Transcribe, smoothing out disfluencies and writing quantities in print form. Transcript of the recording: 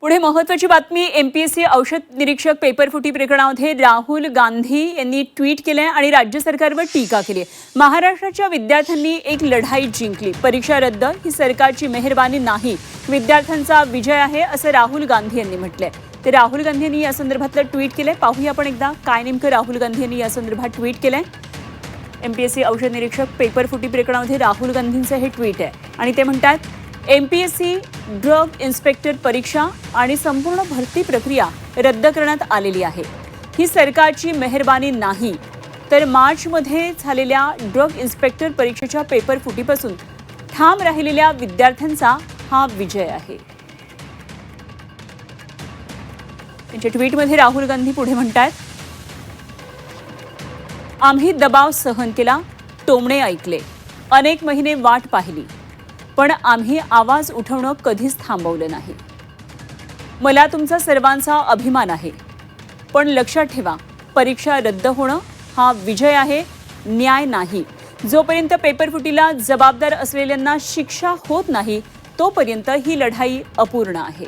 पुढे महत्त्वाची बातमी एमपीएससी औषध निरीक्षक पेपरफुटी प्रकरणामध्ये राहुल गांधी यांनी ट्विट केले आणि राज्य सरकारवर टीका केली। महाराष्ट्राच्या विद्यार्थ्यांनी एक लढाई जिंकली, परीक्षा रद्द ही सरकारची मेहरबानी नाही, विद्यार्थ्यांचा विजय आहे असं राहुल गांधी यांनी म्हटलंय। तर राहुल गांधी यांनी या संदर्भातलं ट्विट केलंय, पाहूया आपण एकदा काय नेमकं राहुल गांधी यांनी या संदर्भात ट्विट केलंय। एमपीएससी औषध निरीक्षक पेपरफुटी प्रकरणामध्ये राहुल गांधींचं हे ट्विट आहे आणि ते म्हणतात, एमपीएससी ड्रग इन्स्पेक्टर परीक्षा आणि संपूर्ण भरती प्रक्रिया रद्द करण्यात आलेली आहे। ही सरकारची मेहरबानी नाही, तर मार्चमध्ये झालेल्या ड्रग इन्स्पेक्टर परीक्षेच्या पेपरफुटीपासून ठाम राहिलेल्या विद्यार्थ्यांचा हा विजय आहे। त्यांच्या ट्विटमध्ये राहुल गांधी पुढे म्हणतात, आम्ही दबाव सहन केला, टोमणे ऐकले, अनेक महिने वाट पाहिली, पण आम्ही आवाज उठवणं कधीच थांबवलं नाही। मला तुमचा सर्वांचा अभिमान आहे, पण लक्षात ठेवा, परीक्षा रद्द होणं हा विजय आहे, न्याय नाही। जोपर्यंत पेपरफुटीला जबाबदार असलेल्यांना शिक्षा होत नाही, तोपर्यंत ही लढाई अपूर्ण आहे।